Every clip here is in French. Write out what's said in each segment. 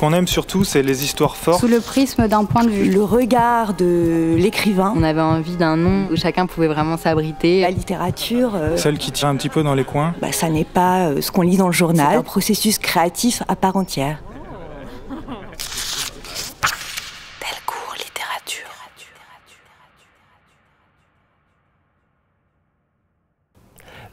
qu'on aime surtout, c'est les histoires fortes. Sous le prisme d'un point de vue. Le regard de l'écrivain. On avait envie d'un nom où chacun pouvait vraiment s'abriter. La littérature... Celle qui tire un petit peu dans les coins. Ça n'est pas ce qu'on lit dans le journal. C'est un processus créatif à part entière. Delcourt Littérature.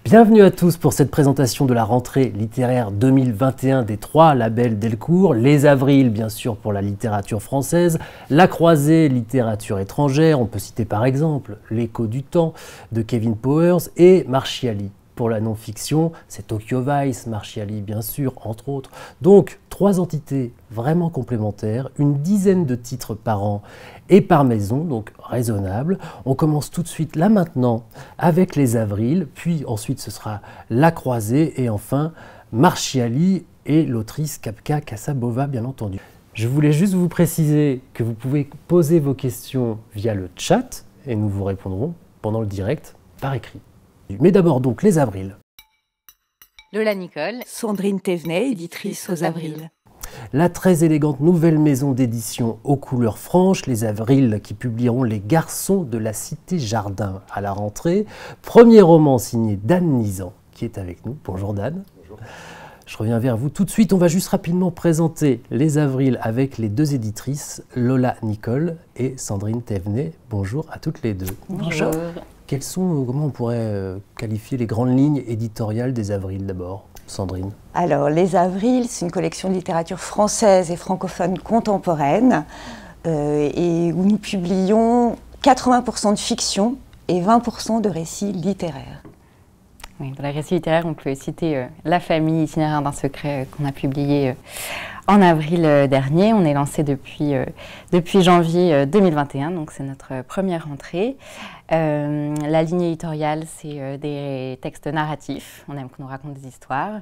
Bienvenue à tous pour cette présentation de la rentrée littéraire 2021 des 3 labels Delcourt. Les Avrils, bien sûr, pour la littérature française. La Croisée, littérature étrangère. On peut citer par exemple L'écho du temps de Kevin Powers et Marchiali. Pour la non-fiction, c'est Tokyo Vice, Marchiali bien sûr, entre autres. Donc, 3 entités vraiment complémentaires, une dizaine de titres par an et par maison, donc raisonnable. On commence tout de suite, là maintenant, avec Les Avrils, puis ensuite ce sera La Croisée et enfin Marchiali et l'autrice Kapka Kasabova, bien entendu. Je voulais juste vous préciser que vous pouvez poser vos questions via le chat et nous vous répondrons pendant le direct par écrit. Mais d'abord donc Les Avrils. Lola Nicole. Sandrine Thévenet, éditrice aux Avrils. La très élégante nouvelle maison d'édition aux couleurs franches, Les Avrils, qui publieront Les Garçons de la Cité Jardin à la rentrée. Premier roman signé d'Anne Nizan, qui est avec nous. Bonjour Dan. Bonjour. Je reviens vers vous tout de suite. On va juste rapidement présenter Les Avrils avec les 2 éditrices, Lola Nicole et Sandrine Thévenet. Bonjour à toutes les 2. Bonjour. Comment on pourrait qualifier les grandes lignes éditoriales des Avrils d'abord, Sandrine? Alors, Les Avrils, c'est une collection de littérature française et francophone contemporaine et où nous publions 80% de fiction et 20% de récits littéraires. Oui, dans les récits littéraires, on peut citer La famille itinéraire d'un secret qu'on a publié en avril dernier. On est lancé depuis janvier 2021, donc c'est notre première rentrée. La ligne éditoriale, c'est des textes narratifs. On aime qu'on nous raconte des histoires,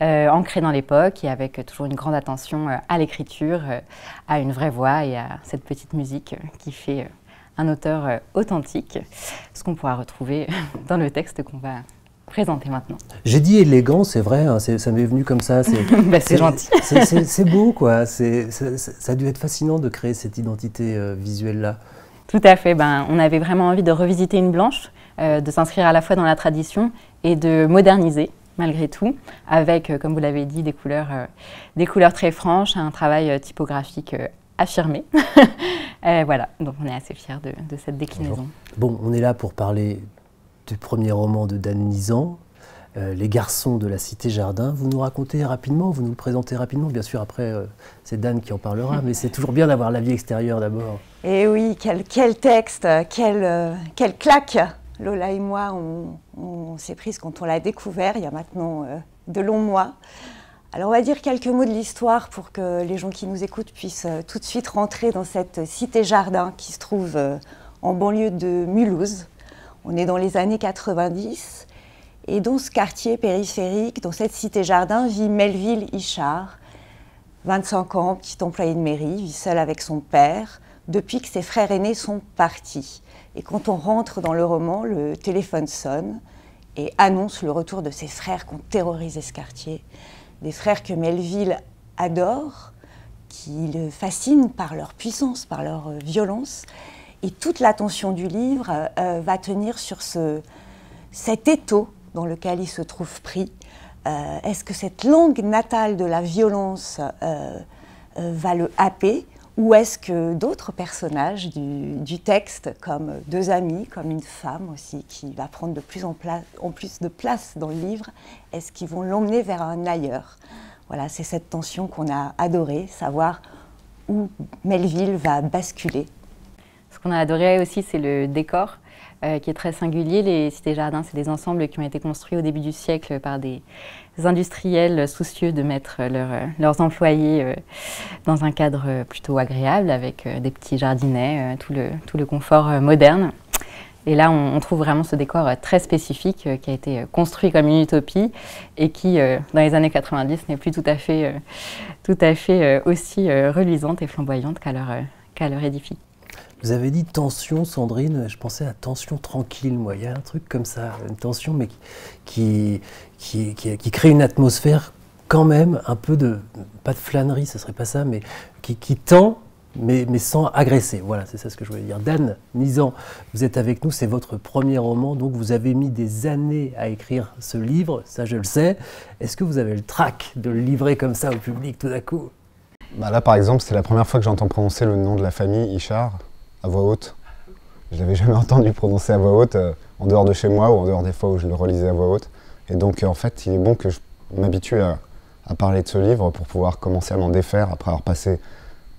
ancrés dans l'époque et avec toujours une grande attention à l'écriture, à une vraie voix et à cette petite musique qui fait un auteur authentique, ce qu'on pourra retrouver dans le texte qu'on va présenter maintenant. J'ai dit élégant, c'est vrai, hein, ça m'est venu comme ça. C'est gentil. C'est beau, quoi. Ça a dû être fascinant de créer cette identité visuelle-là. Tout à fait. On avait vraiment envie de revisiter une blanche, de s'inscrire à la fois dans la tradition et de moderniser, malgré tout, avec, comme vous l'avez dit, des couleurs très franches, un travail typographique affirmé. Voilà, donc on est assez fiers de cette déclinaison. Bon, on est là pour parler du premier roman de Dan Nizan, Les Garçons de la Cité Jardin. Vous nous racontez rapidement, vous nous le présentez rapidement. Bien sûr, après, c'est Dan qui en parlera, mais c'est toujours bien d'avoir l'avis extérieur d'abord. Et oui, quel texte, quelle claque Lola et moi, on s'est prise quand on l'a découvert, il y a maintenant de longs mois. Alors on va dire quelques mots de l'histoire pour que les gens qui nous écoutent puissent tout de suite rentrer dans cette Cité Jardin qui se trouve en banlieue de Mulhouse. On est dans les années 90 et dans ce quartier périphérique, dans cette cité-jardin, vit Melville Ichard, 25 ans, petit employé de mairie, vit seul avec son père depuis que ses frères aînés sont partis. Et quand on rentre dans le roman, le téléphone sonne et annonce le retour de ses frères qui ont terrorisé ce quartier. Des frères que Melville adore, qui le fascinent par leur puissance, par leur violence. Et toute l'attention du livre va tenir sur cet étau dans lequel il se trouve pris. Est-ce que cette langue natale de la violence va le happer ou est-ce que d'autres personnages du texte, comme 2 amis, comme une femme aussi, qui va prendre de plus en plus de place dans le livre, est-ce qu'ils vont l'emmener vers un ailleurs? Voilà, c'est cette tension qu'on a adorée, savoir où Melville va basculer. Ce qu'on a adoré aussi, c'est le décor qui est très singulier. Les cités-jardins, c'est des ensembles qui ont été construits au début du siècle par des industriels soucieux de mettre leurs employés dans un cadre plutôt agréable, avec des petits jardinets, tout le confort moderne. Et là, on trouve vraiment ce décor très spécifique qui a été construit comme une utopie et qui, dans les années 90, n'est plus tout à fait aussi reluisante et flamboyante qu'à leur édifice. Vous avez dit tension, Sandrine, je pensais à tension tranquille, moi. Il y a un truc comme ça, une tension, mais qui crée une atmosphère quand même un peu de, pas de flânerie, ce serait pas ça, mais qui tend, mais sans agresser. Voilà, c'est ça ce que je voulais dire. Dan Nizan, vous êtes avec nous, c'est votre premier roman, donc vous avez mis des années à écrire ce livre, ça je le sais. Est-ce que vous avez le trac de le livrer comme ça au public tout d'un coup? Bah là, par exemple, c'est la première fois que j'entends prononcer le nom de la famille, Ichard, à voix haute. Je l'avais jamais entendu prononcer à voix haute, en dehors de chez moi ou en dehors des fois où je le relisais à voix haute. Et donc, en fait, il est bon que je m'habitue à parler de ce livre pour pouvoir commencer à m'en défaire après avoir passé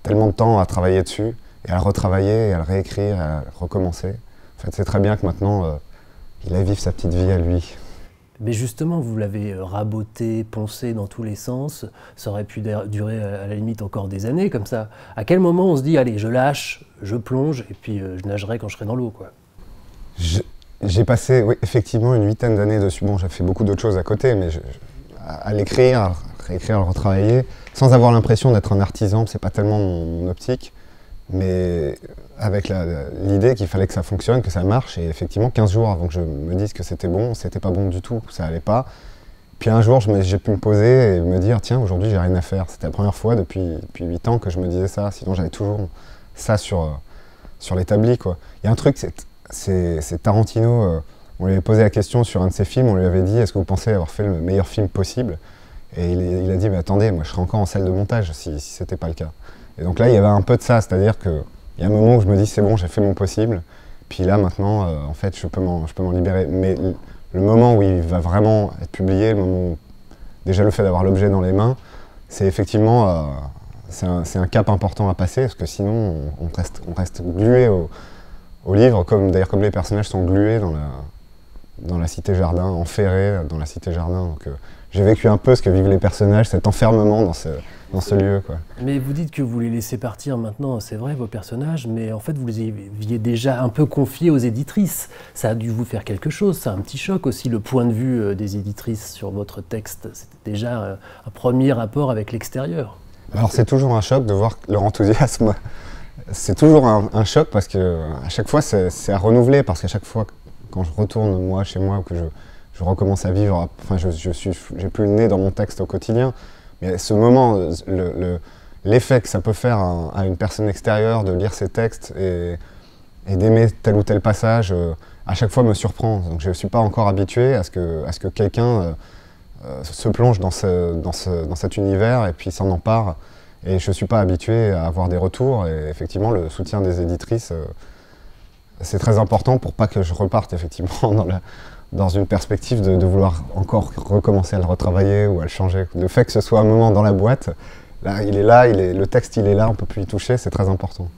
tellement de temps à travailler dessus, et à le retravailler, et à le réécrire, et à le recommencer. En fait, c'est très bien que maintenant, il aille vivre sa petite vie à lui. Mais justement, vous l'avez raboté, poncé dans tous les sens, ça aurait pu durer à la limite encore des années comme ça. À quel moment on se dit, allez, je lâche, je plonge, et puis je nagerai quand je serai dans l'eau, quoi? J'ai passé, oui, effectivement, une 8aine d'années dessus. Bon, j'ai fait beaucoup d'autres choses à côté, mais à l'écrire, à le réécrire, à le retravailler, sans avoir l'impression d'être un artisan, c'est pas tellement mon optique, mais avec l'idée qu'il fallait que ça fonctionne, que ça marche, et effectivement 15 jours avant que je me dise que c'était pas bon du tout, ça allait pas. Puis un jour j'ai pu me poser et me dire tiens, aujourd'hui j'ai rien à faire. C'était la première fois depuis 8 ans que je me disais ça, sinon j'avais toujours ça sur l'établi, quoi. Il y a un truc, c'est Tarantino, on lui avait posé la question sur un de ses films, on lui avait dit est-ce que vous pensez avoir fait le meilleur film possible? Et il a dit mais attendez, moi je serais encore en salle de montage si c'était pas le cas. Et donc là il y avait un peu de ça, c'est-à-dire qu'il y a un moment où je me dis c'est bon, j'ai fait mon possible, puis là maintenant en fait je peux m'en libérer. Mais le moment où il va vraiment être publié, le moment où, déjà le fait d'avoir l'objet dans les mains, c'est effectivement c'est un cap important à passer, parce que sinon on reste glué au livre, comme les personnages sont glués dans la cité jardin, enferrés dans la cité jardin. Donc j'ai vécu un peu ce que vivent les personnages, cet enfermement dans ce lieu, quoi. Mais vous dites que vous les laissez partir maintenant, c'est vrai, vos personnages, mais en fait vous les aviez déjà un peu confiés aux éditrices. Ça a dû vous faire quelque chose, c'est un petit choc aussi, le point de vue des éditrices sur votre texte. C'était déjà un premier rapport avec l'extérieur. Alors c'est toujours un choc de voir leur enthousiasme. C'est toujours un choc parce que à chaque fois c'est à renouveler, parce qu'à chaque fois quand je retourne moi chez moi ou que je recommence à vivre, enfin j'ai plus le nez dans mon texte au quotidien, mais ce moment, l'effet que ça peut faire à une personne extérieure de lire ces textes et d'aimer tel ou tel passage, à chaque fois me surprend. Donc je ne suis pas encore habitué à ce que quelqu'un se plonge dans cet univers et puis s'en empare. Et je ne suis pas habitué à avoir des retours, et effectivement le soutien des éditrices, c'est très important pour pas que je reparte effectivement dans une perspective de vouloir encore recommencer à le retravailler ou à le changer. Le fait que ce soit un moment dans la boîte, là, le texte il est là, on ne peut plus y toucher, c'est très important.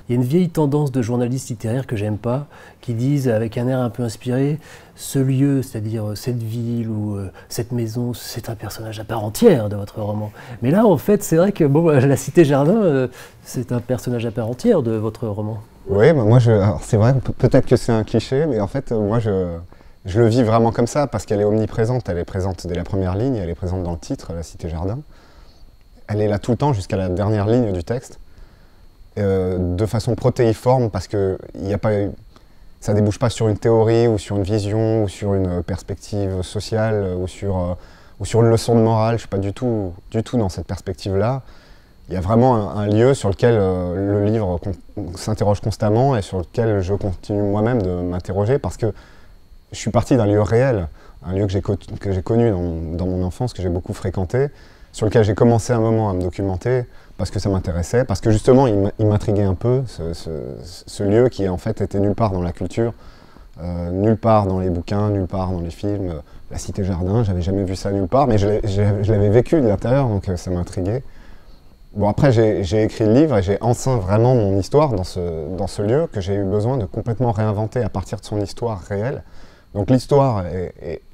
Il y a une vieille tendance de journalistes littéraires que j'aime pas, qui disent avec un air un peu inspiré, ce lieu, c'est-à-dire cette ville ou cette maison, c'est un personnage à part entière de votre roman. Mais là, en fait, c'est vrai que bon, la Cité Jardin, c'est un personnage à part entière de votre roman. Oui, bah moi, c'est vrai, peut-être que c'est un cliché, mais en fait, moi, je le vis vraiment comme ça, parce qu'elle est omniprésente. Elle est présente dès la première ligne, elle est présente dans le titre, la Cité Jardin. Elle est là tout le temps, jusqu'à la dernière ligne du texte. De façon protéiforme, parce que ça ne débouche pas sur une théorie ou sur une vision ou sur une perspective sociale ou sur une leçon de morale. Je ne suis pas du tout dans cette perspective-là. Il y a vraiment un lieu sur lequel le livre s'interroge constamment et sur lequel je continue moi-même de m'interroger, parce que je suis parti d'un lieu réel, un lieu que j'ai connu dans mon enfance, que j'ai beaucoup fréquenté, sur lequel j'ai commencé un moment à me documenter, parce que ça m'intéressait, parce que justement il m'intriguait un peu, ce lieu qui en fait était nulle part dans la culture, nulle part dans les bouquins, nulle part dans les films. La Cité Jardin, j'avais jamais vu ça nulle part, mais je l'avais vécu de l'intérieur, donc ça m'intriguait. Bon, après j'ai écrit le livre et j'ai enceint vraiment mon histoire dans ce lieu que j'ai eu besoin de complètement réinventer à partir de son histoire réelle. Donc l'histoire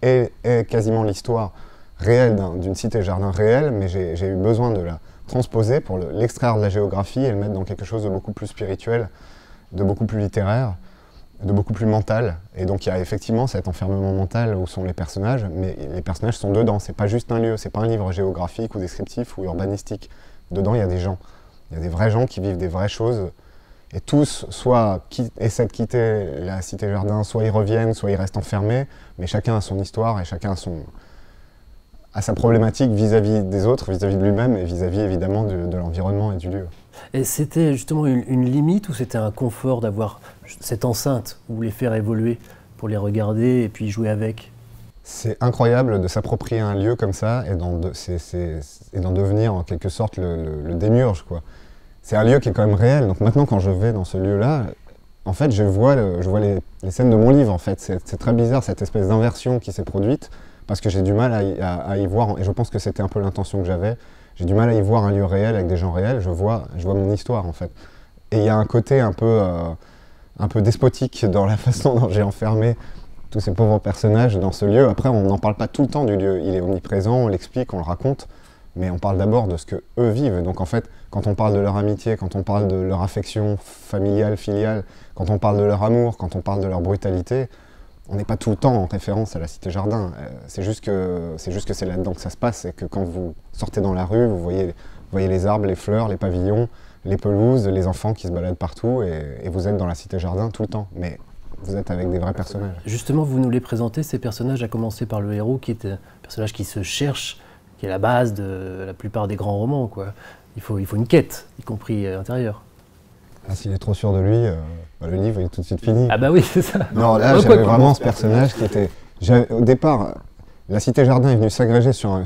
est quasiment l'histoire réelle d'une cité-jardin réelle, mais j'ai eu besoin de la transposer pour l'extraire de la géographie et le mettre dans quelque chose de beaucoup plus spirituel, de beaucoup plus littéraire, de beaucoup plus mental. Et donc il y a effectivement cet enfermement mental où sont les personnages, mais les personnages sont dedans. C'est pas juste un lieu, c'est pas un livre géographique ou descriptif ou urbanistique. Dedans il y a des gens, il y a des vrais gens qui vivent des vraies choses. Et tous, soit essaient de quitter la cité-jardin, soit ils reviennent, soit ils restent enfermés, mais chacun a son histoire et chacun à sa problématique vis-à-vis des autres, vis-à-vis de lui-même et vis-à-vis évidemment de l'environnement et du lieu. Et c'était justement une limite ou c'était un confort d'avoir cette enceinte où les faire évoluer pour les regarder et puis jouer avec? C'est incroyable de s'approprier un lieu comme ça et d'en devenir en quelque sorte le démiurge, quoi. C'est un lieu qui est quand même réel, donc maintenant quand je vais dans ce lieu-là, en fait je vois les scènes de mon livre en fait. C'est très bizarre cette espèce d'inversion qui s'est produite parce que j'ai du mal à y voir, et je pense que c'était un peu l'intention que j'avais, j'ai du mal à y voir un lieu réel avec des gens réels, je vois mon histoire en fait. Et il y a un côté un peu despotique dans la façon dont j'ai enfermé tous ces pauvres personnages dans ce lieu. Après, on n'en parle pas tout le temps du lieu, il est omniprésent, on l'explique, on le raconte, mais on parle d'abord de ce qu'eux vivent. Donc en fait, quand on parle de leur amitié, quand on parle de leur affection familiale, filiale, quand on parle de leur amour, quand on parle de leur brutalité, on n'est pas tout le temps en référence à la Cité Jardin. C'est juste que c'est là-dedans que ça se passe, et que quand vous sortez dans la rue, vous voyez les arbres, les fleurs, les pavillons, les pelouses, les enfants qui se baladent partout, et vous êtes dans la Cité Jardin tout le temps. Mais vous êtes avec des vrais personnages. Justement, vous nous les présentez, ces personnages, à commencer par le héros, qui est un personnage qui se cherche, qui est la base de la plupart des grands romans, quoi. Il faut une quête, y compris intérieure. Ah, s'il est trop sûr de lui, le livre est tout de suite fini. Ah bah oui, c'est ça. Non, là, j'avais vraiment ce personnage qui était... Au départ, la Cité Jardin est venue s'agréger sur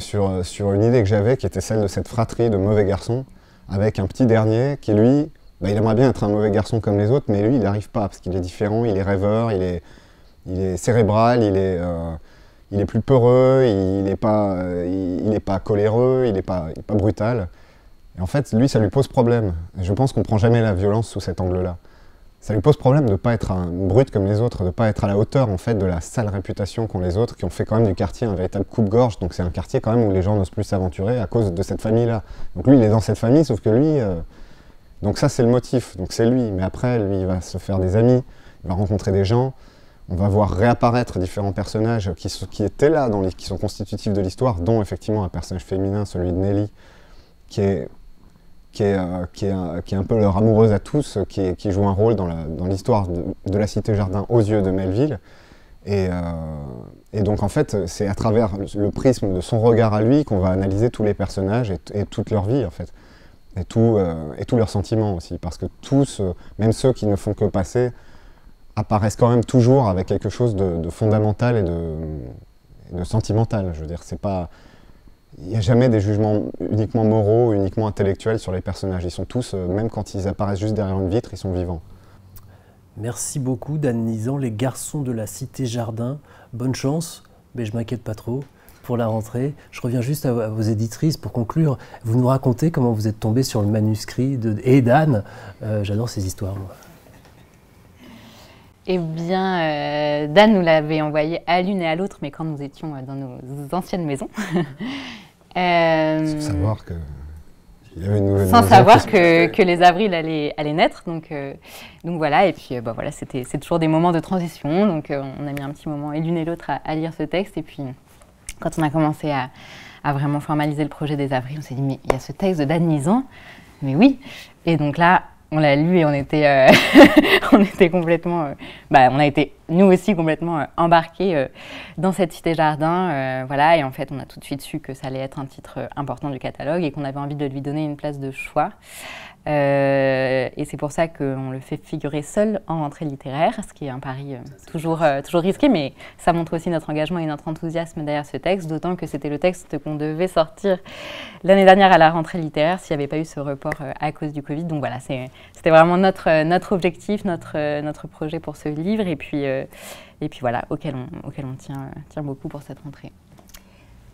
une idée que j'avais, qui était celle de cette fratrie de mauvais garçons, avec un petit dernier qui, lui, il aimerait bien être un mauvais garçon comme les autres, mais lui, il n'arrive pas, parce qu'il est différent, il est rêveur, il est cérébral, il est plus peureux, il n'est pas coléreux, il n'est pas brutal. Et en fait, lui, ça lui pose problème. Et je pense qu'on ne prend jamais la violence sous cet angle-là. Ça lui pose problème de ne pas être un brute comme les autres, de ne pas être à la hauteur en fait, de la sale réputation qu'ont les autres, qui ont fait quand même du quartier un véritable coupe-gorge. Donc c'est un quartier quand même où les gens n'osent plus s'aventurer à cause de cette famille-là. Donc lui, il est dans cette famille, sauf que lui... Donc ça, c'est le motif, donc c'est lui. Mais après, lui, il va se faire des amis, il va rencontrer des gens, on va voir réapparaître différents personnages qui étaient là, qui sont constitutifs de l'histoire, dont effectivement un personnage féminin, celui de Nelly, qui est un peu leur amoureuse à tous, qui joue un rôle dans l'histoire de la Cité Jardin aux yeux de Melville. Et donc en fait, c'est à travers le prisme de son regard à lui qu'on va analyser tous les personnages et toute leur vie en fait. Et tous leurs sentiments aussi, parce que tous, même ceux qui ne font que passer, apparaissent quand même toujours avec quelque chose de fondamental et de sentimental. Je veux dire, il n'y a jamais des jugements uniquement moraux, uniquement intellectuels sur les personnages. Ils sont tous, même quand ils apparaissent juste derrière une vitre, ils sont vivants. Merci beaucoup, Dan Nizan, les garçons de la Cité Jardin. Bonne chance, mais je m'inquiète pas trop pour la rentrée. Je reviens juste à vos éditrices pour conclure. Vous nous racontez comment vous êtes tombé sur le manuscrit d'Anne. J'adore ces histoires, moi. Eh bien, Dan nous l'avait envoyé à l'une et à l'autre, mais quand nous étions dans nos anciennes maisons. Sans savoir que... Sans savoir que les avrils allaient naître, donc voilà, et puis voilà, c'est toujours des moments de transition, donc on a mis un petit moment, et l'une et l'autre, à lire ce texte, et puis quand on a commencé à vraiment formaliser le projet des avrils, on s'est dit, mais il y a ce texte de Dan Nizan, mais oui, et donc là, on l'a lu et on était, on était complètement, on a été nous aussi complètement embarqués dans cette Cité Jardin, voilà, et en fait on a tout de suite su que ça allait être un titre important du catalogue et qu'on avait envie de lui donner une place de choix. Et c'est pour ça qu'on le fait figurer seul en rentrée littéraire, ce qui est un pari toujours risqué, mais ça montre aussi notre engagement et notre enthousiasme derrière ce texte, d'autant que c'était le texte qu'on devait sortir l'année dernière à la rentrée littéraire s'il n'y avait pas eu ce report à cause du Covid. Donc voilà, c'était vraiment notre objectif, notre projet pour ce livre, et puis voilà, auquel on tient beaucoup pour cette rentrée.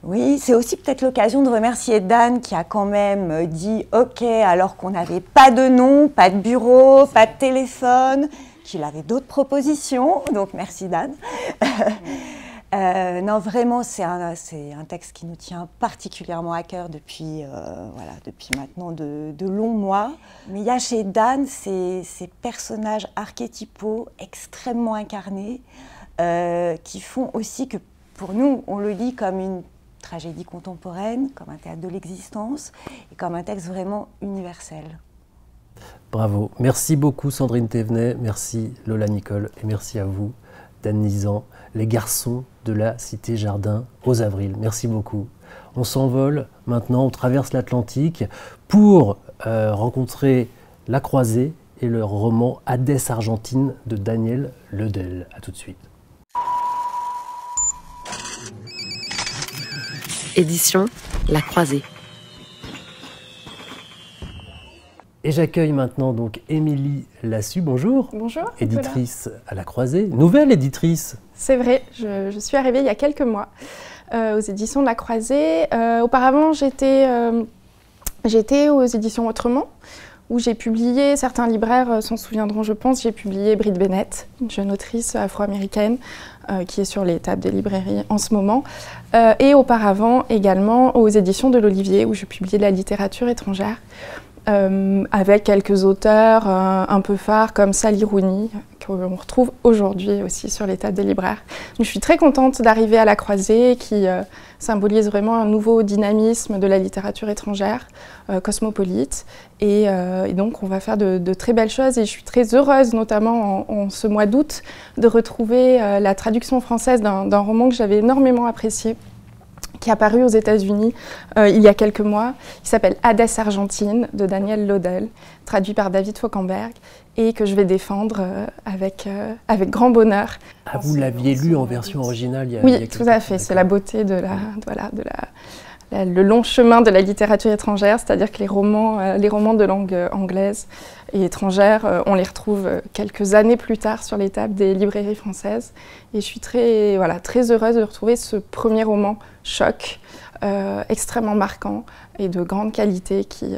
Oui, c'est aussi peut-être l'occasion de remercier Dan qui a quand même dit OK alors qu'on n'avait pas de nom, pas de bureau, pas de téléphone, qu'il avait d'autres propositions, donc merci Dan. Non, vraiment, c'est un texte qui nous tient particulièrement à cœur depuis maintenant de longs mois. Mais il y a chez Dan ces personnages archétypaux extrêmement incarnés qui font aussi que pour nous, on le lit comme une tragédie contemporaine, comme un théâtre de l'existence et comme un texte vraiment universel. Bravo. Merci beaucoup Sandrine Thévenet, merci Lola Nicole et merci à vous, Dan Nizan, les garçons de la Cité Jardin aux Avrils. Merci beaucoup. On s'envole maintenant, on traverse l'Atlantique pour rencontrer La Croisée et le roman Hadès Argentine de Daniel Ledel. A tout de suite. Édition La Croisée. Et j'accueille maintenant donc Émilie Lassus, bonjour. Bonjour. Éditrice à La Croisée, nouvelle éditrice. C'est vrai, je suis arrivée il y a quelques mois aux éditions de La Croisée. Auparavant, j'étais aux éditions Autrement, où j'ai publié, certains libraires s'en souviendront je pense, j'ai publié Brit Bennett, une jeune autrice afro-américaine qui est sur les tables des librairies en ce moment. Et auparavant également aux éditions de l'Olivier, où je publiais de la littérature étrangère. Avec quelques auteurs un peu phares comme Sally Rooney, qu'on retrouve aujourd'hui aussi sur les tables des libraires. Donc, je suis très contente d'arriver à La Croisée, qui symbolise vraiment un nouveau dynamisme de la littérature étrangère, cosmopolite. Et donc, on va faire de très belles choses. Et je suis très heureuse, notamment en ce mois d'août, de retrouver la traduction française d'un roman que j'avais énormément apprécié, qui est apparu aux États-Unis il y a quelques mois. Il s'appelle Hadès Argentine de Daniel Ledel, traduit par David Fauquemberg, et que je vais défendre avec grand bonheur. Ah, vous l'aviez lu en version originale il y a Oui, tout à fait. C'est la beauté de le long chemin de la littérature étrangère, c'est-à-dire que les romans de langue anglaise et étrangère, on les retrouve quelques années plus tard sur les tables des librairies françaises. Et je suis très heureuse de retrouver ce premier roman choc, extrêmement marquant et de grande qualité qui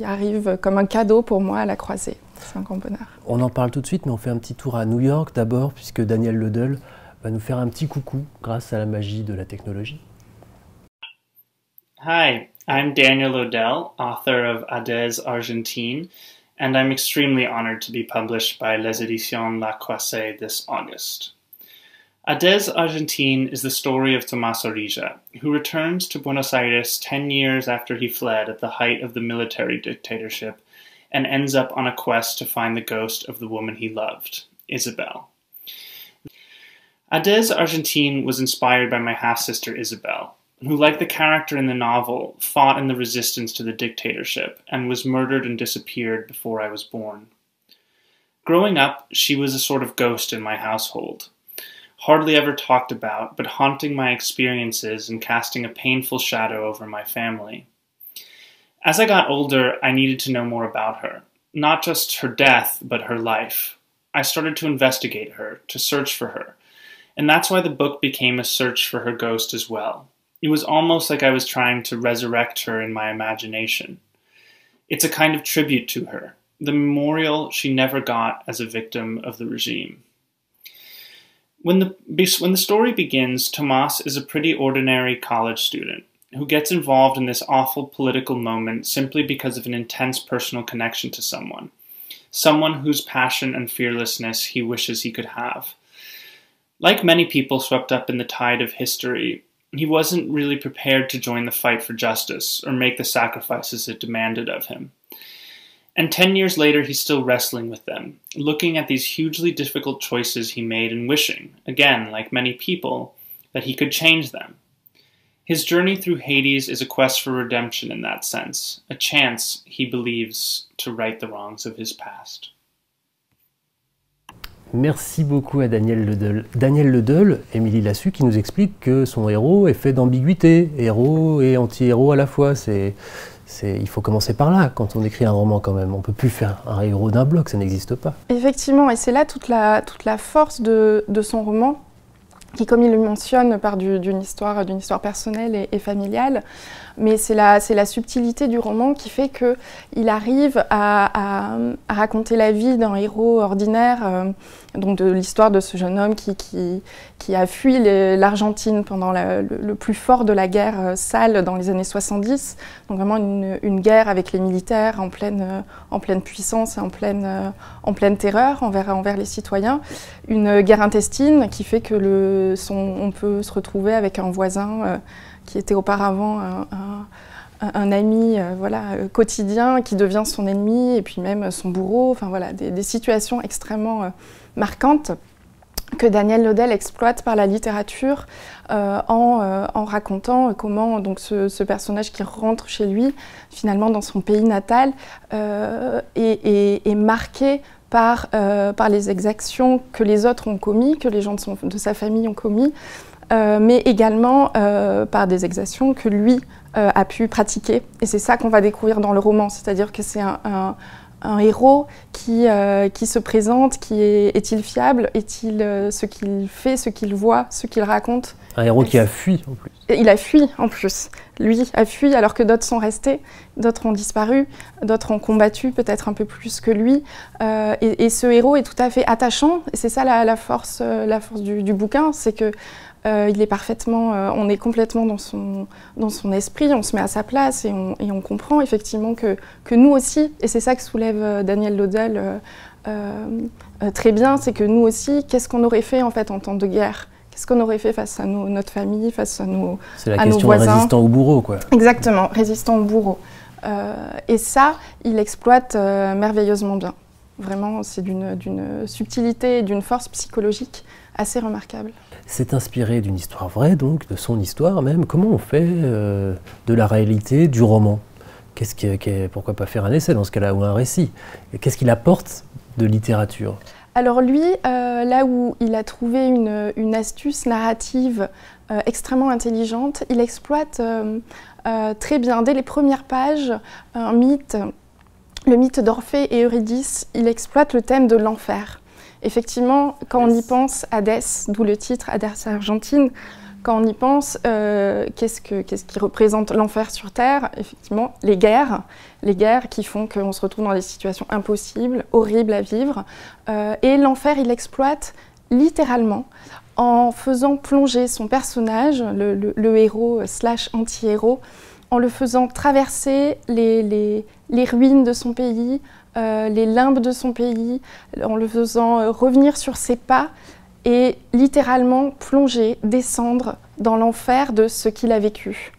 arrive comme un cadeau pour moi à La Croisée. C'est un grand bonheur. On en parle tout de suite, mais on fait un petit tour à New York d'abord, puisque Daniel Ledel va nous faire un petit coucou grâce à la magie de la technologie. Hi, I'm Daniel Ledel, author of Hadès Argentine, and I'm extremely honored to be published by Les Éditions La Croisée this August. Hadès Argentine is the story of Tomás Orilla, who returns to Buenos Aires 10 years after he fled at the height of the military dictatorship and ends up on a quest to find the ghost of the woman he loved, Isabel. Hadès Argentine was inspired by my half-sister Isabel, who, like the character in the novel, fought in the resistance to the dictatorship and was murdered and disappeared before I was born. Growing up, she was a sort of ghost in my household, hardly ever talked about, but haunting my experiences and casting a painful shadow over my family. As I got older, I needed to know more about her, not just her death, but her life. I started to investigate her, to search for her, and that's why the book became a search for her ghost as well. It was almost like I was trying to resurrect her in my imagination. It's a kind of tribute to her, the memorial she never got as a victim of the regime. When the story begins, Tomás is a pretty ordinary college student who gets involved in this awful political moment simply because of an intense personal connection to someone whose passion and fearlessness he wishes he could have. Like many people swept up in the tide of history, he wasn't really prepared to join the fight for justice or make the sacrifices it demanded of him. And 10 years later, he's still wrestling with them, looking at these hugely difficult choices he made and wishing, again, like many people, that he could change them. His journey through Hades is a quest for redemption in that sense, a chance, he believes, to right the wrongs of his past. Merci beaucoup à Daniel Ledel. Daniel Ledel, Émilie Lassus, qui nous explique que son héros est fait d'ambiguïté, héros et anti-héros à la fois. Il faut commencer par là quand on écrit un roman quand même. On ne peut plus faire un héros d'un bloc, ça n'existe pas. Effectivement, et c'est là toute la force de son roman, qui, comme il le mentionne, part d'une histoire personnelle et familiale. Mais c'est la subtilité du roman qui fait qu'il arrive à raconter la vie d'un héros ordinaire, donc de l'histoire de ce jeune homme qui a fui l'Argentine pendant le plus fort de la guerre sale dans les années 70. Donc vraiment une guerre avec les militaires en pleine puissance et en pleine terreur envers les citoyens. Une guerre intestine qui fait que on peut se retrouver avec un voisin qui était auparavant un ami quotidien, qui devient son ennemi et puis même son bourreau. Enfin voilà, des situations extrêmement marquantes. Daniel Laudel exploite par la littérature en racontant comment donc, ce personnage qui rentre chez lui, finalement dans son pays natal, est marqué par les exactions que les autres ont commis, que les gens de sa famille ont commis, mais également par des exactions que lui a pu pratiquer. Et c'est ça qu'on va découvrir dans le roman, c'est-à-dire que c'est un héros qui se présente, est-il fiable, est-il ce qu'il fait, ce qu'il voit, ce qu'il raconte. Un héros qui a fui en plus. Il a fui en plus. Lui a fui alors que d'autres sont restés, d'autres ont disparu, d'autres ont combattu peut-être un peu plus que lui. Et ce héros est tout à fait attachant. Et c'est ça la force du bouquin, c'est que il est parfaitement, on est complètement dans son esprit, on se met à sa place et on comprend effectivement que nous aussi, et c'est ça que soulève Daniel Laudel très bien, c'est que nous aussi, qu'est-ce qu'on aurait fait en fait en temps de guerre? Qu'est-ce qu'on aurait fait face à notre famille, face à nos voisins? C'est la question de résistant au bourreau, quoi. Exactement, résistant au bourreau. Et ça, il exploite merveilleusement bien. Vraiment, c'est d'une subtilité et d'une force psychologique assez remarquable. C'est inspiré d'une histoire vraie, donc, de son histoire même. Comment on fait de la réalité du roman? Pourquoi pas faire un essai dans ce cas-là, ou un récit? Qu'est-ce qu'il apporte de littérature? Alors lui, là où il a trouvé une astuce narrative extrêmement intelligente, il exploite très bien, dès les premières pages, un mythe, le mythe d'Orphée et Eurydice. Il exploite le thème de l'enfer. Effectivement, quand on y pense, Hadès, d'où le titre Hadès Argentine, quand on y pense, qu'est-ce qui représente l'enfer sur Terre? Effectivement, les guerres qui font qu'on se retrouve dans des situations impossibles, horribles à vivre. Et l'enfer, il l'exploite littéralement en faisant plonger son personnage, le héros / anti-héros, en le faisant traverser les ruines de son pays, les limbes de son pays, en le faisant revenir sur ses pas et littéralement plonger, descendre dans l'enfer de ce qu'il a vécu.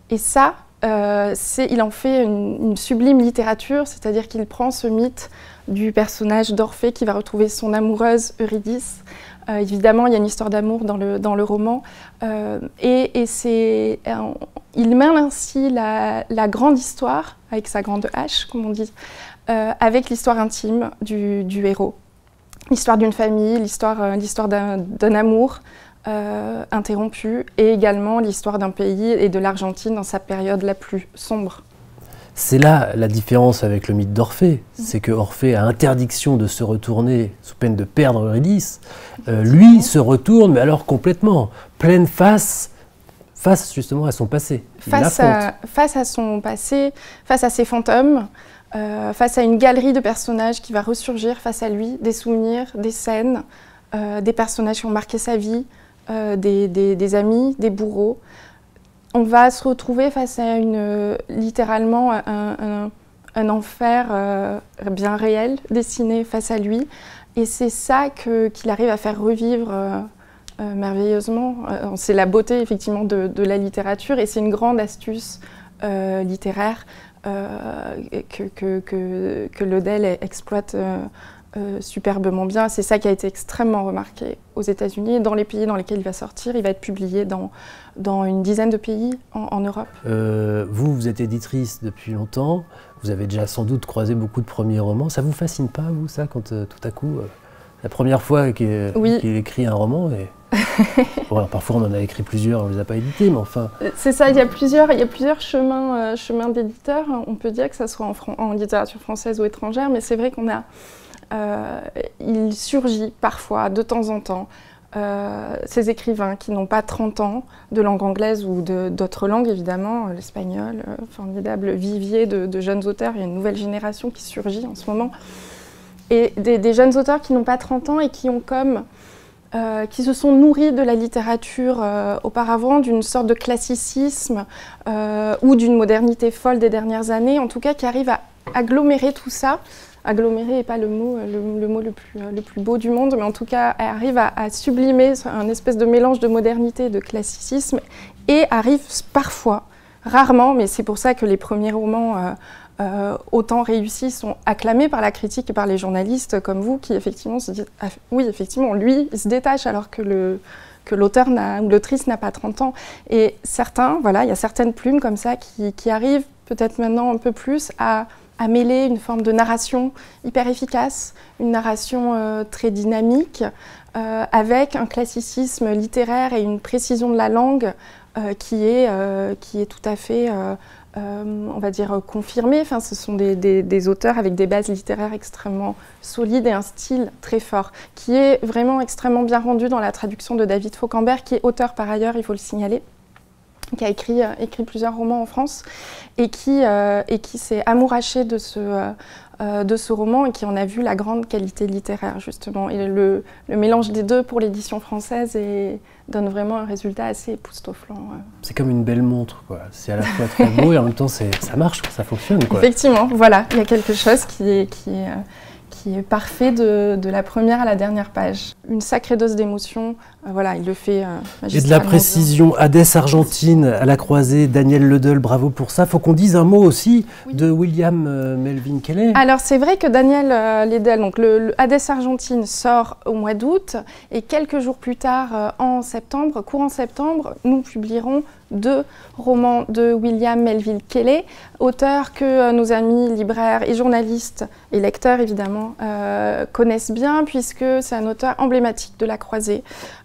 Et ça, il en fait une sublime littérature, c'est-à-dire qu'il prend ce mythe du personnage d'Orphée qui va retrouver son amoureuse Eurydice. Évidemment, il y a une histoire d'amour dans le roman. Il mêle ainsi la grande histoire, avec sa grande H, comme on dit, avec l'histoire intime du héros. L'histoire d'une famille, l'histoire d'un amour interrompu, et également l'histoire d'un pays et de l'Argentine dans sa période la plus sombre. C'est là la différence avec le mythe d'Orphée, c'est que Orphée a interdiction de se retourner sous peine de perdre Eurydice. Lui se retourne, mais alors complètement, pleine face justement à son passé. Face à son passé, face à ses fantômes, face à une galerie de personnages qui va ressurgir face à lui, des souvenirs, des scènes, des personnages qui ont marqué sa vie, des amis, des bourreaux. On va se retrouver face à littéralement un enfer bien réel dessiné face à lui. Et c'est ça qu'il arrive à faire revivre merveilleusement. C'est la beauté effectivement de la littérature, et c'est une grande astuce littéraire que Laudel exploite superbement bien. C'est ça qui a été extrêmement remarqué aux États-Unis et dans les pays dans lesquels il va sortir. Il va être publié dans une dizaine de pays en Europe. Vous êtes éditrice depuis longtemps, vous avez déjà sans doute croisé beaucoup de premiers romans. Ça vous fascine pas, vous, ça, quand tout à coup, la première fois qu'il écrit un roman bon, parfois on en a écrit plusieurs, on ne les a pas édités, mais enfin... C'est ça, il y a plusieurs chemins d'éditeurs. On peut dire que ça soit en littérature française ou étrangère, mais c'est vrai qu'on a... il surgit parfois, de temps en temps, ces écrivains qui n'ont pas 30 ans, de langue anglaise ou d'autres langues évidemment, l'espagnol, formidable vivier de jeunes auteurs. Il y a une nouvelle génération qui surgit en ce moment. Et des jeunes auteurs qui n'ont pas 30 ans et qui ont qui se sont nourris de la littérature auparavant, d'une sorte de classicisme ou d'une modernité folle des dernières années, en tout cas qui arrivent à agglomérer tout ça. Agglomérer n'est pas le mot le plus beau du monde, mais en tout cas, elle arrive à sublimer un espèce de mélange de modernité et de classicisme, et arrive parfois, rarement, mais c'est pour ça que les premiers romans autant réussis sont acclamés par la critique et par les journalistes comme vous, qui effectivement se disent ah, oui, effectivement, lui, il se détache alors que l'auteur ou l'autrice n'a pas 30 ans. Et certains, voilà, il y a certaines plumes comme ça qui arrivent peut-être maintenant un peu plus à mêler une forme de narration hyper efficace, une narration très dynamique, avec un classicisme littéraire et une précision de la langue qui est tout à fait, on va dire, confirmée. Enfin, ce sont des auteurs avec des bases littéraires extrêmement solides et un style très fort, qui est vraiment extrêmement bien rendu dans la traduction de David Fauquembert, qui est auteur par ailleurs, il faut le signaler, qui a écrit plusieurs romans en France et qui s'est amouraché de ce roman et qui en a vu la grande qualité littéraire, justement. Et le mélange des deux pour l'édition française donne vraiment un résultat assez époustouflant. C'est comme une belle montre, quoi. C'est à la fois très beau et en même temps ça marche, ça fonctionne, quoi. Effectivement, voilà, il y a quelque chose qui est parfait de la première à la dernière page. Une sacrée dose d'émotion, voilà, il le fait magistralement. Et de la précision, Hadès Argentine à la croisée, Daniel Ledel, bravo pour ça. Faut qu'on dise un mot aussi de William Melvin Kelley. Alors c'est vrai que Daniel Ledel, donc le Hadès Argentine sort au mois d'août et quelques jours plus tard, en septembre, courant septembre, nous publierons 2 romans de William Melville Kelley, auteur que nos amis libraires et journalistes et lecteurs évidemment connaissent bien, puisque c'est un auteur emblématique de la croisée.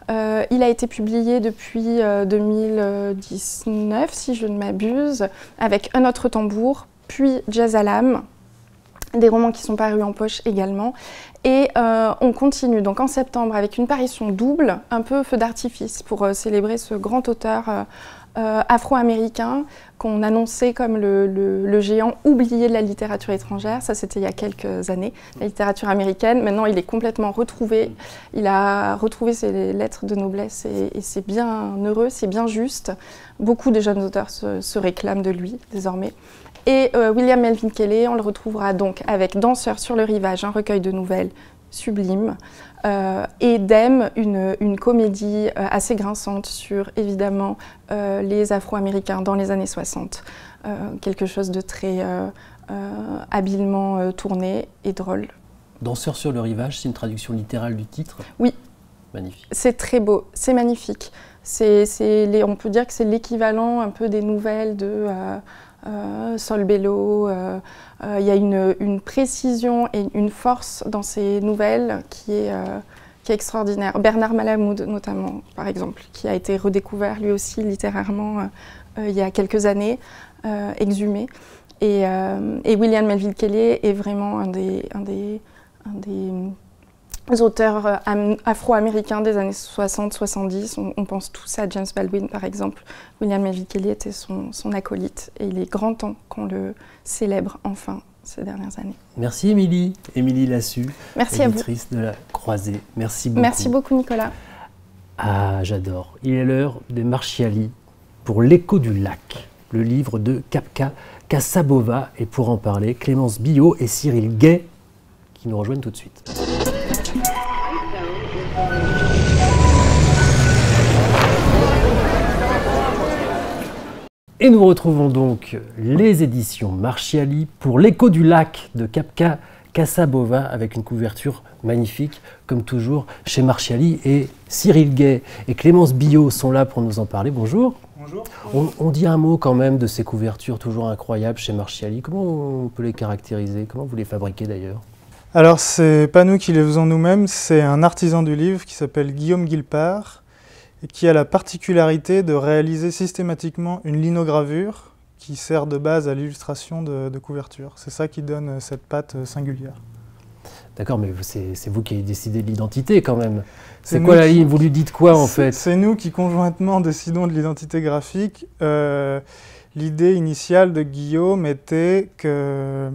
Il a été publié depuis 2019, si je ne m'abuse, avec Un autre tambour, puis Jazz à l'âme, des romans qui sont parus en poche également. Et on continue donc en septembre avec une parution double, un peu feu d'artifice, pour célébrer ce grand auteur afro-américain qu'on annonçait comme le géant oublié de la littérature étrangère. Ça, c'était il y a quelques années, la littérature américaine. Maintenant, il est complètement retrouvé. Il a retrouvé ses lettres de noblesse et c'est bien heureux, c'est bien juste. Beaucoup de jeunes auteurs se réclament de lui, désormais. Et William Melvin Kelley, on le retrouvera donc avec Danseurs sur le rivage, un recueil de nouvelles sublime, et Dem, une comédie assez grinçante sur, évidemment, les Afro-Américains dans les années 60. Quelque chose de très habilement tourné et drôle. Danseurs sur le rivage, c'est une traduction littérale du titre? Oui. Magnifique. C'est très beau, c'est magnifique. On peut dire que c'est l'équivalent un peu des nouvelles de Sol Bello. Il y a une précision et une force dans ces nouvelles qui est extraordinaire. Bernard Malamud, notamment, par exemple, qui a été redécouvert lui aussi littérairement il y a quelques années, exhumé. Et William Melville Kelley est vraiment un des auteurs afro-américains des années 60-70. On pense tous à James Baldwin, par exemple. William Melville Kelley était son acolyte. Et il est grand temps qu'on le célèbre enfin ces dernières années. Merci Émilie. Émilie Lassus, éditrice de La Croisée. Merci beaucoup. Merci beaucoup Nicolas. Ah, j'adore. Il est l'heure de Marchiali pour L'écho du lac, le livre de Kapka Kassabova. Et pour en parler, Clémence Billot et Cyril Gay qui nous rejoignent tout de suite. Et nous retrouvons donc les éditions Marchiali pour L'écho du lac de Kapka Kassabova avec une couverture magnifique, comme toujours chez Marchiali. Et Cyril Gay et Clémence Billot sont là pour nous en parler. Bonjour. Bonjour. On dit un mot quand même de ces couvertures toujours incroyables chez Marchiali. Comment on peut les caractériser? Comment vous les fabriquez d'ailleurs? Alors, c'est pas nous qui les faisons nous-mêmes, c'est un artisan du livre qui s'appelle Guillaume Guilpart et qui a la particularité de réaliser systématiquement une linogravure qui sert de base à l'illustration de couverture. C'est ça qui donne cette patte singulière. D'accord, mais c'est vous qui avez décidé de l'identité quand même. C'est quoi la ligne? Vous lui dites quoi en fait? C'est nous qui conjointement décidons de l'identité graphique. L'idée initiale de Guillaume était que,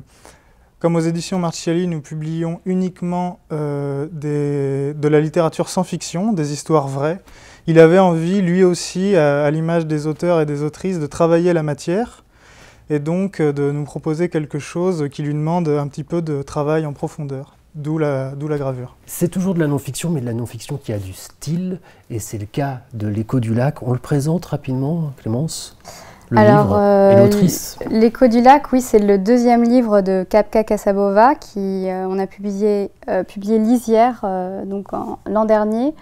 comme aux éditions Marchiali, nous publions uniquement de la littérature sans fiction, des histoires vraies. Il avait envie, lui aussi, à l'image des auteurs et des autrices, de travailler la matière et donc de nous proposer quelque chose qui lui demande un petit peu de travail en profondeur, d'où la gravure. C'est toujours de la non-fiction, mais de la non-fiction qui a du style, et c'est le cas de L'écho du lac. On le présente rapidement, Clémence? livre et l'autrice. L'écho du lac, oui, c'est le deuxième livre de Kapka Kasabova qui on a publié Lisière donc l'an dernier.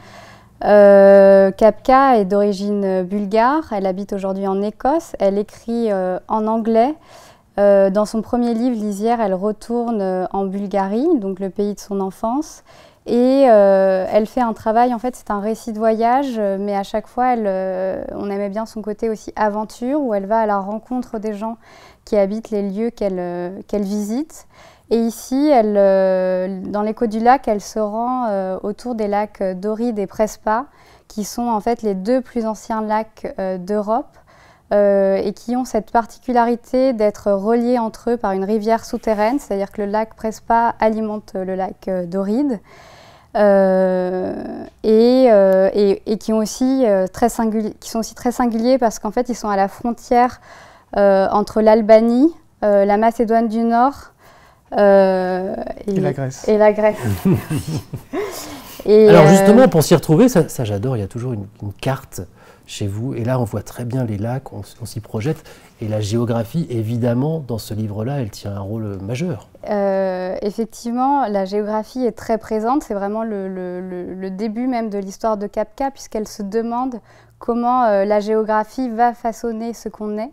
Kapka est d'origine bulgare, elle habite aujourd'hui en Écosse, elle écrit en anglais. Dans son premier livre, Lisière, elle retourne en Bulgarie, donc le pays de son enfance. Et elle fait un travail, en fait c'est un récit de voyage, mais à chaque fois on aimait bien son côté aussi aventure, où elle va à la rencontre des gens qui habitent les lieux qu'elle visite. Et ici, dans l'écho du lac, elle se rend autour des lacs d'Oride et Prespa, qui sont en fait les deux plus anciens lacs d'Europe, et qui ont cette particularité d'être reliés entre eux par une rivière souterraine, c'est-à-dire que le lac Prespa alimente le lac d'Oride. Et qui sont aussi très singuliers parce qu'en fait ils sont à la frontière entre l'Albanie, la Macédoine du Nord et la Grèce. Alors justement, pour s'y retrouver, ça j'adore, il y a toujours une carte chez vous, et là on voit très bien les lacs, on s'y projette, et la géographie, évidemment, dans ce livre-là, elle tient un rôle majeur. Effectivement, la géographie est très présente, c'est vraiment le début même de l'histoire de Kapka, puisqu'elle se demande comment la géographie va façonner ce qu'on est,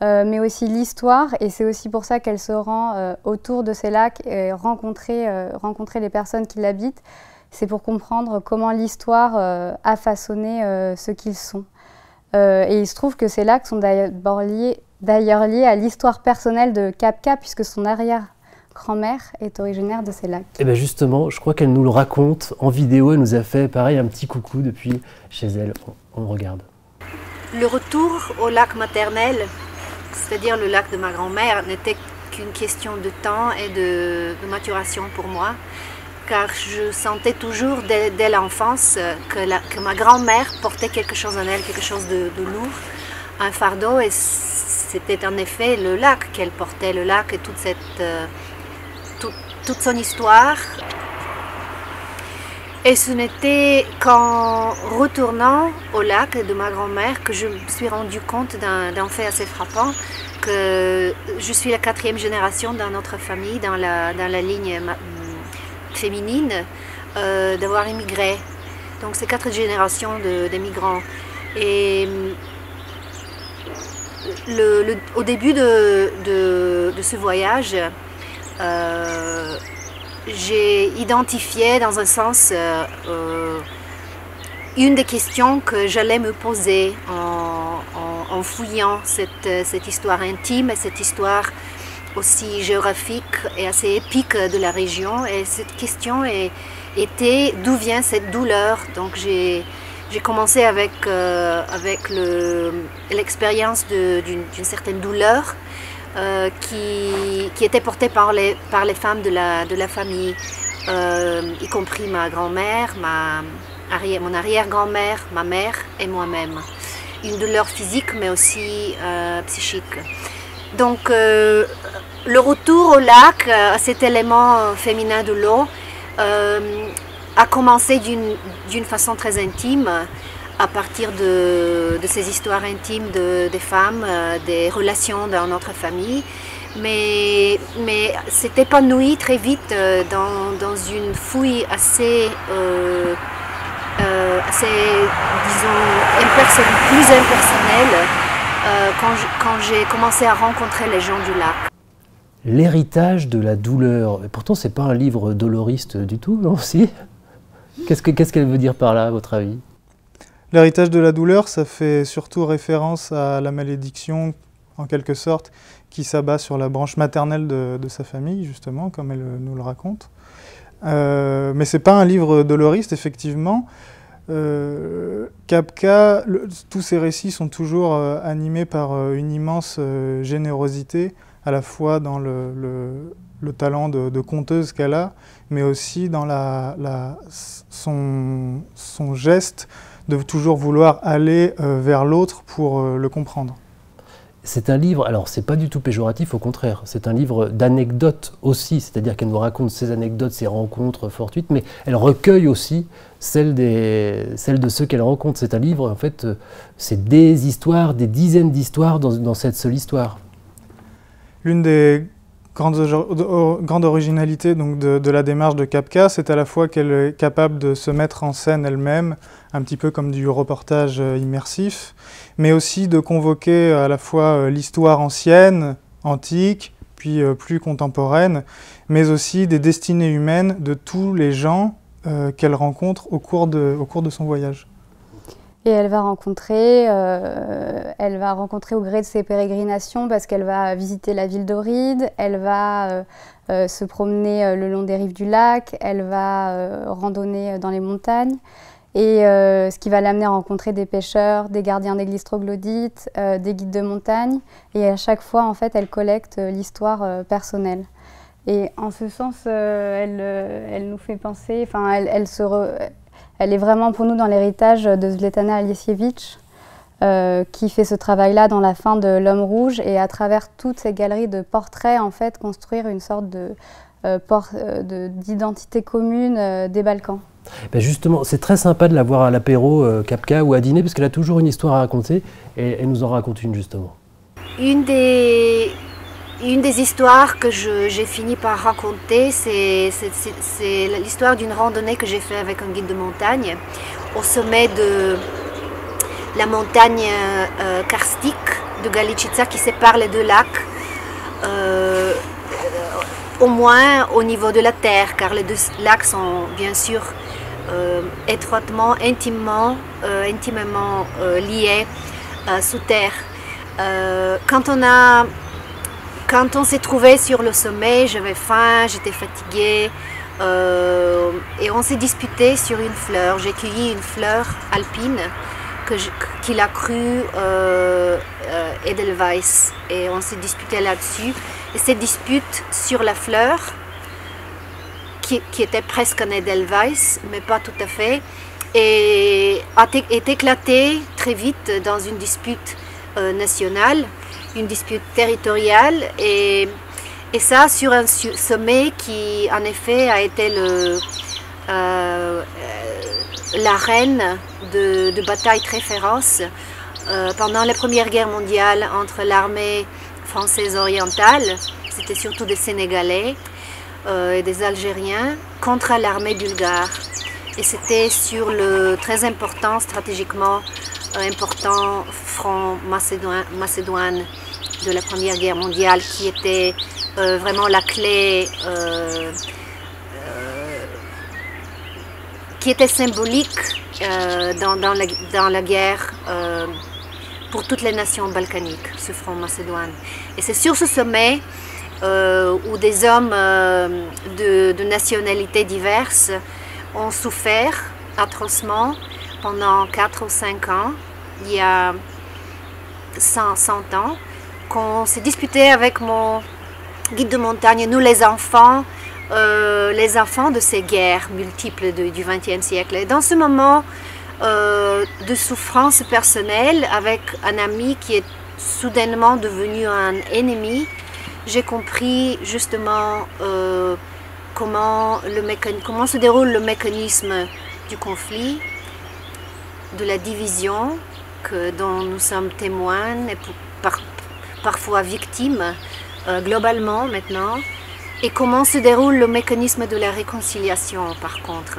mais aussi l'histoire, et c'est aussi pour ça qu'elle se rend autour de ces lacs et rencontrer les personnes qui l'habitent. C'est pour comprendre comment l'histoire a façonné ce qu'ils sont. Et il se trouve que ces lacs sont d'ailleurs liés à l'histoire personnelle de Kapka, puisque son arrière-grand-mère est originaire de ces lacs. Et bien justement, je crois qu'elle nous le raconte en vidéo. Elle nous a fait pareil un petit coucou depuis chez elle. On regarde. Le retour au lac maternel, c'est-à-dire le lac de ma grand-mère, n'était qu'une question de temps et de maturation pour moi. Car je sentais toujours dès l'enfance que ma grand-mère portait quelque chose en elle, quelque chose de lourd, un fardeau, et c'était en effet le lac qu'elle portait, le lac et toute son histoire. Et ce n'était qu'en retournant au lac de ma grand-mère que je me suis rendu compte d'un fait assez frappant, que je suis la 4e génération dans notre famille, dans la ligne féminine, d'avoir immigré. Donc c'est 4 générations de migrants. Et au début de ce voyage, j'ai identifié dans un sens une des questions que j'allais me poser en fouillant cette histoire intime et cette histoire aussi géographique et assez épique de la région. Et cette question était d'où vient cette douleur. Donc j'ai commencé avec l'expérience d'une certaine douleur qui était portée par les femmes de la famille, y compris ma grand-mère, mon arrière-grand-mère, ma mère et moi-même. Une douleur physique mais aussi psychique. Donc le retour au lac, à cet élément féminin de l'eau, a commencé d'une façon très intime, à partir de ces histoires intimes des femmes, des relations dans notre famille, mais s'est épanoui très vite dans une fouille assez disons, plus impersonnelle, quand j'ai commencé à rencontrer les gens du lac. L'héritage de la douleur. Et pourtant, ce n'est pas un livre doloriste du tout, non? Si. Qu'est-ce qu'elle veut dire par là, à votre avis? L'héritage de la douleur, ça fait surtout référence à la malédiction, en quelque sorte, qui s'abat sur la branche maternelle de sa famille, justement, comme elle nous le raconte. Mais ce n'est pas un livre doloriste, effectivement. Kapka, tous ses récits sont toujours animés par une immense générosité, à la fois dans le talent de conteuse qu'elle a, mais aussi dans son geste de toujours vouloir aller vers l'autre pour le comprendre. C'est un livre, alors c'est pas du tout péjoratif, au contraire, c'est un livre d'anecdotes aussi, c'est-à-dire qu'elle nous raconte ses anecdotes, ses rencontres fortuites, mais elle recueille aussi celles de ceux qu'elle rencontre. C'est un livre, en fait, c'est des histoires, des dizaines d'histoires dans cette seule histoire. L'une des grande originalité donc, de la démarche de Kapka, c'est à la fois qu'elle est capable de se mettre en scène elle-même, un petit peu comme du reportage immersif, mais aussi de convoquer à la fois l'histoire ancienne, antique, puis plus contemporaine, mais aussi des destinées humaines de tous les gens qu'elle rencontre au cours de son voyage. Et elle va rencontrer au gré de ses pérégrinations, parce qu'elle va visiter la ville d'Ohride, elle va se promener le long des rives du lac, elle va randonner dans les montagnes, et ce qui va l'amener à rencontrer des pêcheurs, des gardiens d'églises troglodytes, des guides de montagne, et à chaque fois, en fait, elle collecte l'histoire personnelle. Et en ce sens, elle nous fait penser, enfin, elle est vraiment pour nous dans l'héritage de Svetlana Alexievitch, qui fait ce travail-là dans la fin de L'Homme Rouge, et à travers toutes ces galeries de portraits, en fait, construire une sorte d'identité commune des Balkans. Ben justement, c'est très sympa de la voir à l'apéro, Kapka, ou à dîner, parce qu'elle a toujours une histoire à raconter, et elle nous en raconte une justement. Une des histoires que j'ai fini par raconter, c'est l'histoire d'une randonnée que j'ai faite avec un guide de montagne au sommet de la montagne karstique de Galičica qui sépare les deux lacs, au moins au niveau de la terre, car les deux lacs sont bien sûr étroitement, intimement liés sous terre. Quand on s'est trouvé sur le sommet, j'avais faim, j'étais fatiguée, et on s'est disputé sur une fleur. J'ai cueilli une fleur alpine qu'il a crue Edelweiss, et on s'est disputé là-dessus. Et cette dispute sur la fleur, qui était presque un Edelweiss, mais pas tout à fait, est éclatée très vite dans une dispute nationale, une dispute territoriale, et ça sur un sommet qui en effet a été l'arène de batailles très féroces pendant la Première Guerre mondiale entre l'armée française orientale, c'était surtout des Sénégalais et des Algériens, contre l'armée bulgare. Et c'était sur le très important, stratégiquement important front macédoine de la Première Guerre mondiale, qui était vraiment la clé, qui était symbolique dans la guerre pour toutes les nations balkaniques, ce front macédoine. Et c'est sur ce sommet où des hommes de nationalités diverses ont souffert atrocement pendant 4 ou 5 ans, il y a 100 ans, qu'on s'est disputé avec mon guide de montagne, nous les enfants de ces guerres multiples du XXe siècle. Et dans ce moment de souffrance personnelle, avec un ami qui est soudainement devenu un ennemi, j'ai compris justement comment se déroule le mécanisme du conflit, de la division dont nous sommes témoins et parfois victimes globalement maintenant, et comment se déroule le mécanisme de la réconciliation par contre.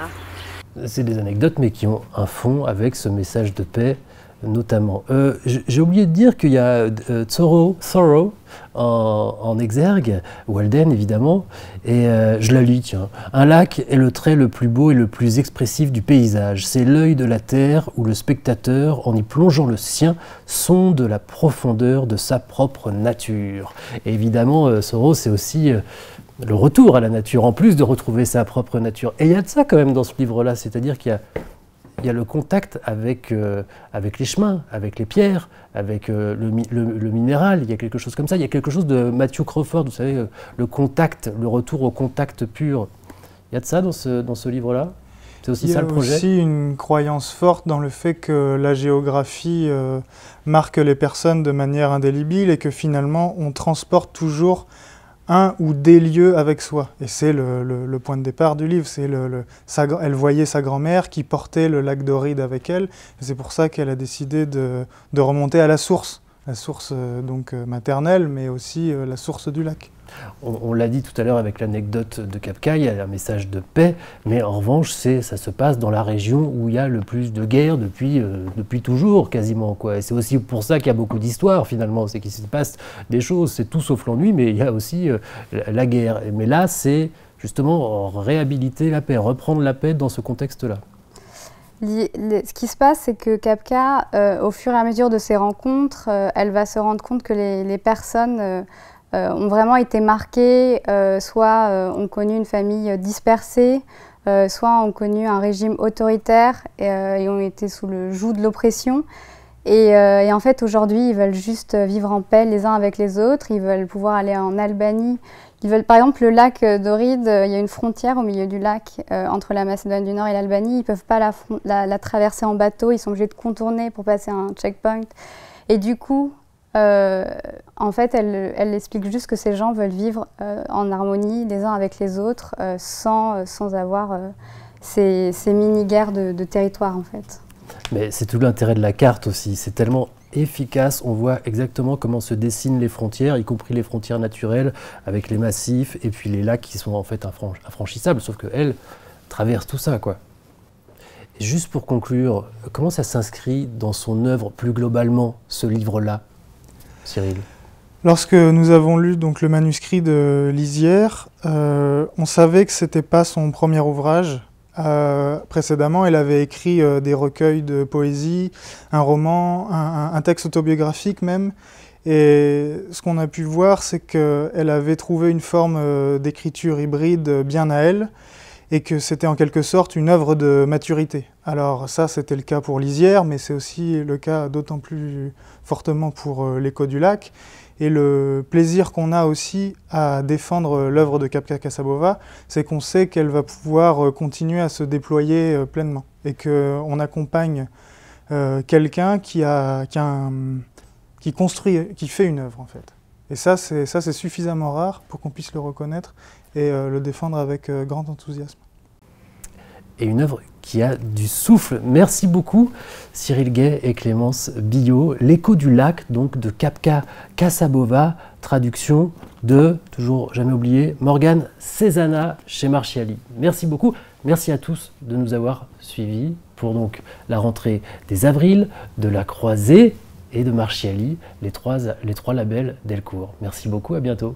C'est des anecdotes mais qui ont un fond avec ce message de paix notamment. J'ai oublié de dire qu'il y a Thoreau en exergue, Walden évidemment, et je la lis, tiens. Un lac est le trait le plus beau et le plus expressif du paysage. C'est l'œil de la terre où le spectateur, en y plongeant le sien, sonde la profondeur de sa propre nature. Et évidemment, Thoreau, c'est aussi le retour à la nature, en plus de retrouver sa propre nature. Et il y a de ça quand même dans ce livre-là, c'est-à-dire qu'il y a le contact avec les chemins, avec les pierres, avec le minéral, il y a quelque chose comme ça. Il y a quelque chose de Matthew Crawford, vous savez, le contact, le retour au contact pur. Il y a de ça dans ce livre-là ? C'est aussi ça le projet? Il y a aussi une croyance forte dans le fait que la géographie marque les personnes de manière indélébile et que finalement on transporte toujours un ou des lieux avec soi. Et c'est le point de départ du livre. Elle voyait sa grand-mère qui portait le lac d'Oride avec elle. C'est pour ça qu'elle a décidé de remonter à la source donc maternelle, mais aussi la source du lac. On l'a dit tout à l'heure avec l'anecdote de Kapka, il y a un message de paix, mais en revanche, ça se passe dans la région où il y a le plus de guerres depuis toujours, quasiment, quoi. Et c'est aussi pour ça qu'il y a beaucoup d'histoires, finalement, c'est qu'il se passe des choses, c'est tout sauf l'ennui, mais il y a aussi la guerre. Mais là, c'est justement réhabiliter la paix, reprendre la paix dans ce contexte-là. Ce qui se passe, c'est que Kapka, au fur et à mesure de ses rencontres, elle va se rendre compte que les personnes ont vraiment été marquées, soit ont connu une famille dispersée, soit ont connu un régime autoritaire et ont été sous le joug de l'oppression. Et en fait, aujourd'hui, ils veulent juste vivre en paix les uns avec les autres. Ils veulent pouvoir aller en Albanie. Ils veulent, par exemple, le lac d'Oride, il y a une frontière au milieu du lac entre la Macédoine du Nord et l'Albanie. Ils ne peuvent pas la traverser en bateau. Ils sont obligés de contourner pour passer un checkpoint. Et du coup, en fait, elle explique juste que ces gens veulent vivre en harmonie les uns avec les autres sans avoir ces mini-guerres de territoire, en fait. Mais c'est tout l'intérêt de la carte aussi, c'est tellement efficace, on voit exactement comment se dessinent les frontières, y compris les frontières naturelles, avec les massifs et puis les lacs qui sont en fait infranchissables, sauf qu'elle traverse tout ça, quoi. Et juste pour conclure, comment ça s'inscrit dans son œuvre plus globalement, ce livre-là, Cyril? Lorsque nous avons lu donc, le manuscrit de Lisière, on savait que ce n'était pas son premier ouvrage. Précédemment, elle avait écrit des recueils de poésie, un roman, un texte autobiographique même. Et ce qu'on a pu voir, c'est qu'elle avait trouvé une forme d'écriture hybride bien à elle, et que c'était en quelque sorte une œuvre de maturité. Alors ça, c'était le cas pour Lisière, mais c'est aussi le cas d'autant plus fortement pour L'Écho du lac. Et le plaisir qu'on a aussi à défendre l'œuvre de Kapka Kassabova, c'est qu'on sait qu'elle va pouvoir continuer à se déployer pleinement. Et qu'on accompagne quelqu'un qui construit, qui fait une œuvre en fait. Et ça, c'est suffisamment rare pour qu'on puisse le reconnaître et le défendre avec grand enthousiasme. Et une œuvre qui a du souffle. Merci beaucoup Cyril Gay et Clémence Billot. L'Écho du lac, donc de Kapka Kassabova, traduction de, toujours jamais oublié, Morgane Cézanna chez Marchiali. Merci beaucoup. Merci à tous de nous avoir suivis pour donc la rentrée des Avrils, de la Croisée et de Marchiali, les trois labels Delcourt. Merci beaucoup, à bientôt.